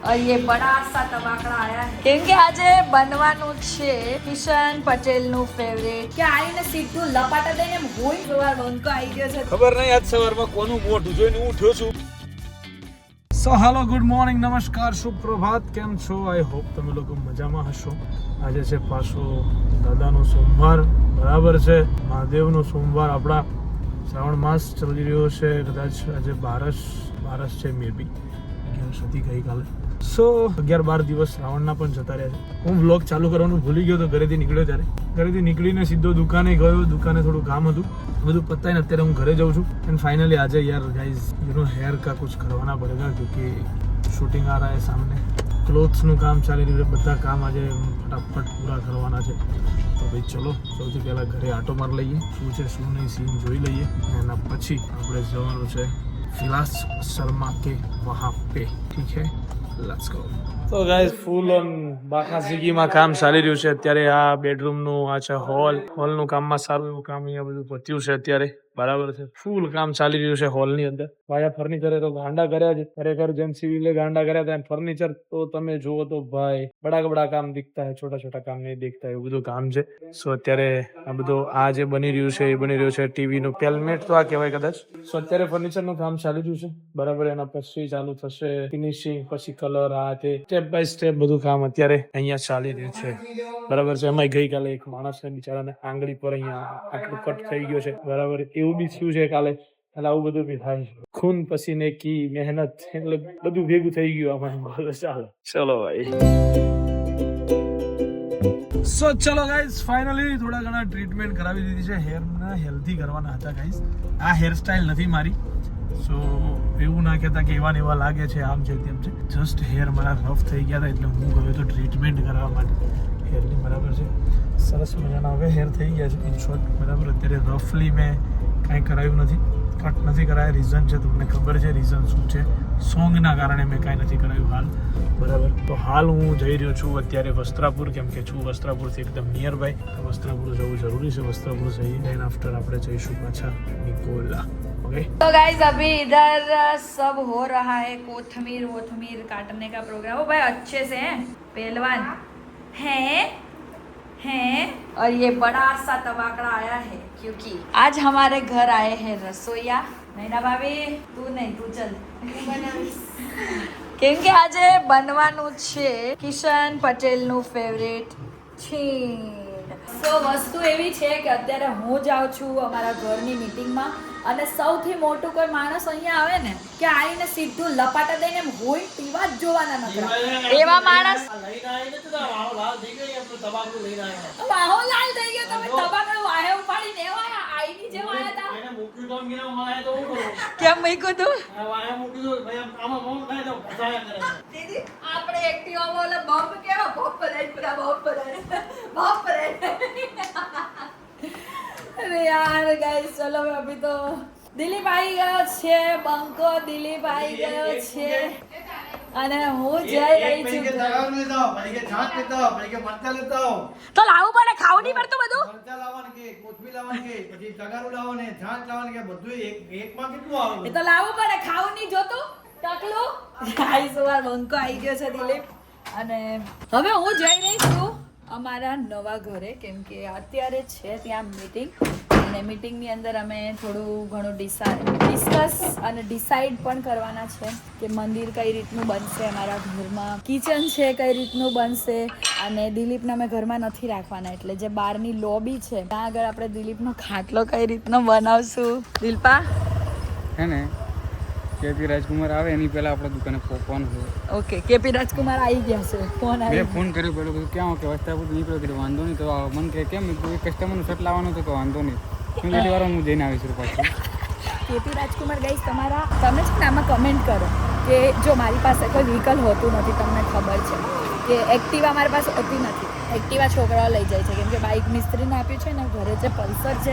और ये बड़ा सा तबाकड़ा आया है કેમ કે આજે બનવાનું છે કિશન પટેલ નું ફેવરેટ કે આઈને સીધું લપાટા દઈને હોય સવાર બંકો આવી ગયો છે ખબર નહીં આજ સવારમાં કોનું મોઢું જોઈને હું ઉઠ્યો છું. સો હેલો ગુડ મોર્નિંગ નમસ્કાર સુપ્રભાત કેમ છો આઈ હોપ તમે લોકો મજામાં હશો. આજે છે પાછો દાદાનો સોમવાર બરાબર છે મહાદેવનો સોમવાર આપણા શ્રાવણ માસ ચાલી રહ્યો છે કદાચ આજે બારસ છે મે બી 11 હતી ગઈકાલે. સો 11-12 દિવસ શ્રાવણના પણ જતા રહ્યા છે. હું વ્લોગ ચાલુ કરવાનું ભૂલી ગયો તો ઘરેથી નીકળ્યો ત્યારે ઘરેથી નીકળીને સીધો દુકાને ગયો. દુકાને થોડું કામ હતું બધું પતાઈને અત્યારે હું ઘરે જાઉં છું. એન્ડ ફાઇનલી આજે યાર ગાઈઝ યુ નો હેર કા કુછ કરવાના પડેગા ક્योंकि શૂટિંગ આ રહા है સામને. ક્લોથ્સનું કામ ચાલી રહ્યું છે બધા કામ આજે ફટાફટ પૂરા કરવાના છે. તો ભાઈ ચલો સૌથી પહેલાં ઘરે આટો માર લઈએ શું છે શું નહીં સીન જોઈ લઈએ એના પછી આપણે જવાનું છે વિલાસ શર્મા કે વહાં પે ઠીક હે લેટ્સ ગો. તો ગાઈઝ ફૂલ ઓન બાકાઝીગીમાં કામ ચાલી રહ્યું છે અત્યારે. આ બેડરૂમનું આ છે હોલનું કામમાં સારું એવું કામ અહીંયા બધું પત્યું છે અત્યારે બરાબર છે. ફૂલ કામ ચાલી રહ્યું છે હોલની અંદર. ભાઈ ફર્નિચરે તો ગાંડા કર્યા છે ખરેખર. જેમ સિવિલે ગાંડા કર્યા હતા ફર્નિચર તો તમે જુઓ તો ભાઈ બડા કામ દિખતા है छोटा छोटा काम नहीं दिखता है એવું બધું કામ છે. સો અત્યારે આ બધું આ જે બની રહ્યું છે એ બની રહ્યું છે ટીવીનું પેલમેટ તો આ કહેવાય કદાચ. સો અત્યારે ફર્નિચરનું કામ ચાલી રહ્યું છે બરાબર. એના પછી ચાલુ થશે ફિનિશિંગ પછી કલર આ તે સ્ટેપ બાય સ્ટેપ બધું કામ અત્યારે અહીંયા ચાલી રહ્યું છે બરાબર છે. એમાં ગઈકાલે એક માણસને બિચારાને આંગળી પર અહીંયા આટલું કટ થઈ ગયો છે બરાબર. એવું બી થયું છે કાલે એટલે આવું બધું બી થાય છે. ખૂન પસીને કી મહેનત એટલે બધું ભેગું થઈ ગયું આમાં. ચાલો ચલો ભાઈ. સો ચલો ગાઈઝ ફાઇનલી થોડા ઘણા ટ્રીટમેન્ટ કરાવી દીધી છે. હેરના હેલ્ધી કરવાના હતા ગાઈઝ. આ હેરસ્ટાઇલ નથી મારી. સો એવું ના કહેતા કે એવા ને એવા લાગે છે આમ છે તેમ છે. જસ્ટ હેર મારા રફ થઈ ગયા હતા એટલે હું ગયો તો ટ્રીટમેન્ટ કરાવવા માટે હેરની બરાબર છે. સરસ મજાના હવે હેર થઈ ગયા છે ઇન શોર્ટ બરાબર. અત્યારે રફલી મેં કાંઈ કરાવ્યું નથી કટ નથી કરાયા. રીઝન છે તમને ખબર છે રીઝન શું છે. સોંગના કારણે મેં કાંઈ નથી કરાવ્યું હાલ બરાબર. તો હાલ હું જઈ રહ્યો છું અત્યારે વસ્ત્રાપુર કેમ કે છું વસ્ત્રાપુરથી એકદમ નિયર બાય. તો વસ્ત્રાપુર જવું જરૂરી છે. વસ્ત્રાપુર જઈને એન્ડ આફ્ટર આપણે જઈશું પાછા નિકોલા. ओके तो गाइज अभी इधर सब हो रहा है कोथमीर काटने का प्रोग्राम. ओ भाई अच्छे से हैं पहलवान हैं और ये बड़ा सा तबाकड़ा आया है क्योंकि आज हमारे घर आए हैं रसोईया. नैना भाभी तू नहीं तू चल કેમ કે આજે બનવાનું છે કિશન પટેલ નું ફેવરેટ છીણ. તો વસ્તુ એવી છે કે અત્યારે હું જાઉં છું અમારા ઘરની મીટિંગમાં અને સૌથી મોટું કોઈ માણસ અહીંયા આવે ને કે આઈને સીધું લપાટા દઈને હોય પીવા જ જોવાના નથી. એવા માણસ વાહો લાલ થઈ ગયો. તમે તબાકડો વાહે ઉપાડીને એવા આઈની જેમ આવ્યા હતા. કેમ મૂક્યું તું? આપણે એક્ટિવા બોલે બમ્પ કેવો બમ્પ રહે પૂરા બમ્પ રહે. अरे यार गाइस चलो अभी तो दिलीप आई गयो છે બંકો. દિલીપ આવી ગયો છે અને હું જઈ રહી છું. તો લાવવું પડે ખાવું નહીં પડતું બધું. એ તો લાવવું પડે ખાવું નહીં જોતું ટકલું. ગાઈસ વાર બંકો આવી ગયો છે દિલીપ અને હવે હું જઈ રહી છું અમારા નવા ઘરે કેમ કે અત્યારે છે ત્યાં મીટિંગ અને મીટિંગની અંદર અમે થોડું ઘણું ડિસ્કસ અને ડિસાઈડ પણ કરવાના છે કે મંદિર કઈ રીતનું બનશે અમારા ઘરમાં. કિચન છે કઈ રીતનું બનશે અને દિલીપને અમે ઘરમાં નથી રાખવાના એટલે જે બહારની લોબી છે ત્યાં આગળ આપણે દિલીપનો ખાટલો કઈ રીતનો બનાવશું. દિલપા હે ને કેપી રાજકુમાર આવે એની પહેલા આપણે દુકાને પહોંચવાનું છે. ઓકે કેપી રાજકુમાર આવી ગયા છે. ફોન આવ્યો. મેં ફોન કર્યો પેલો બધું ક્યાં કે વસ્ત્રાપુર નીકળ્યો કે વાંધો નહીં. તો મને કે કેમ કસ્ટમરનું શર્ટ લાવવાનું હતું કે વાંધો નહીં હું એટલી વાર હું જઈને આવીશું પાછું. કેપી રાજકુમાર ગાઈસ તમે છે ને આમાં કમેન્ટ કરો કે જો મારી પાસે કોઈ વ્હીકલ હોતું નથી તમને ખબર છે કે એક્ટિવા મારી પાસે હોતી નથી. એક્ટિવા છોકરાઓ લઈ જાય છે કેમ કે બાઇક મિસ્ત્રીને આપ્યું છે ને ઘરે જે પલ્સર છે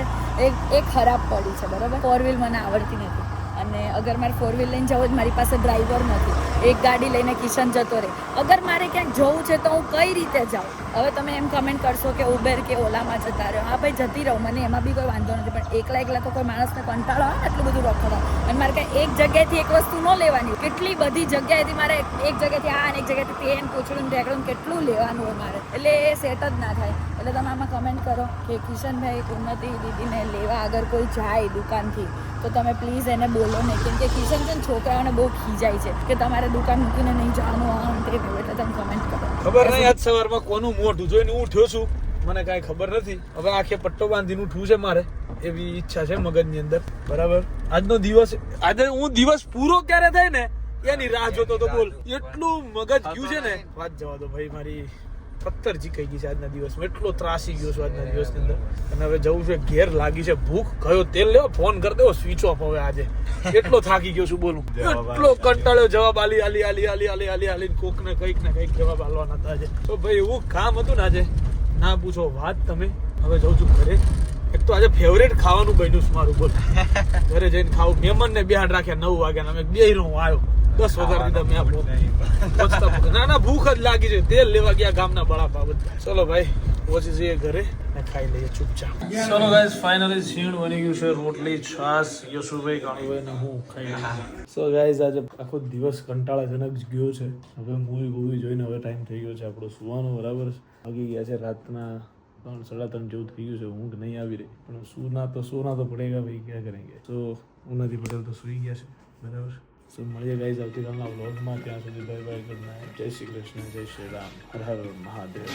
એ ખરાબ પડી છે બરાબર. 4 વ્હીલ મને આવડતી નથી અને અને અગર મારે 4 વ્હીલ લઈને જવું હોય મારી પાસે ડ્રાઈવર નથી, એક ગાડી લઈને કિશન જતો રહે. અગર મારે ક્યાંક જવું છે તો હું કઈ રીતે જાઉં? હવે તમે એમ કમેન્ટ કરશો કે ઉબેર કે ઓલામાં જતા રહ્યો. હા ભાઈ જતી રહું, મને એમાં બી કોઈ વાંધો નથી, પણ એકલા તો કોઈ માણસને કંટાળો આવે ને એટલું બધું રખડવા. અને મારે કંઈ એક જગ્યાએથી એક વસ્તુ ન લેવાની, કેટલી બધી જગ્યાએથી મારે એક જગ્યાએથી આ અને એક જગ્યાએથી તે પૂછડું ઢેકડું કેટલું લેવાનું હોય મારે, એટલે એ સેટ જ ના થાય. એટલે તમે આમાં કમેન્ટ કરો કે કિશનભાઈ ઉન્નતિ દીદીને લેવા અગર કોઈ જાય દુકાનથી તો તમે પ્લીઝ એને બોલો નહીં, કેમ કે કિશન છે ને છોકરાઓને બહુ ખીજાય છે કે તમારે દુકાન મૂકીને નહીં જવાનું આમ તે. એટલે તમે કમેન્ટ કરો. ખબર નહીં આજ સવારમાં કોનું મોઢું જોઈને હું ઉઠ્યો છું મને કાંઈ ખબર નથી. હવે આખે પટ્ટો બાંધીને ઉઠવું છે મારે, એવી ઈચ્છા છે મગજની અંદર. બરાબર, આજનો દિવસ, આજે હું દિવસ પૂરો ક્યારે થાય ને એની રાહ જોતો તો. બોલ, એટલું મગજ ગયું છે ને વાત જવા દો ભાઈ. મારી પથ્થર જીકાઈ ગઈ છે આજના દિવસમાં, એટલો ત્રાસી ગયો છું આજના દિવસની અંદર. અને હવે જવું છે ઘેર, લાગી છે ભૂખ, કયો તેલ લેવો, ફોન કરી દેવો, સ્વિચ ઓફ. હવે આજે એટલો થાકી ગયો છું, બોલું એટલો કંટાળ્યો. જવાબ આલી કોક ને કંઈક જવાબ આલવાના હતા આજે. તો ભાઈ એવું કામ હતું ને આજે, ના પૂછો વાત તમે. હવે જઉં છું ઘરે. એક તો આજે ફેવરેટ ખાવાનું બન્યું છે મારું. બોલ, ઘરે જઈને ખાવું. મહેમાન ને બેહાડ રાખ્યા 9 વાગ્યા, અમે 2 હું આવ્યો 10 વગર દીધા. ના ભૂખ જ લાગી છે. તેલ લેવા ગયા ગામના બળાપા બધા. ચલો ભાઈ પહોંચી જઈએ ઘરે ને ખાઈ લઈએ ચૂપચાપ. ચલો ગાઈસ, ફાઇનલી સીણ બની ગયું છે, રોટલી, છાશ, યશુભાઈ, કાણુભાઈ ને હું ખાઈ લઈએ. સો ગાઈસ, આજે આખો દિવસ કંટાળાજનક ગયો છે. હવે મૂવી જોઈને હવે ટાઈમ થઈ ગયો છે આપણો સુવાનો. બરાબર, વાગી ગયા છે રાતના 3-3:30 જેવું થઈ ગયું છે. ઊંઘ નહીં આવી રહી, પણ સોના તો પડેગા ભાઈ, ક્યાં કરેંગે. તો ઉન્નતિ પટેલ તો સુઈ ગયા છે. બરાબર, સો મળીએ ગાઈઝ આવતીકાલના વ્લોગમાં. ત્યાં સુધી બાય બાય, ગુડ નાઇટ, જય શ્રી કૃષ્ણ, જય શ્રી રામ, હર હર મહાદેવ.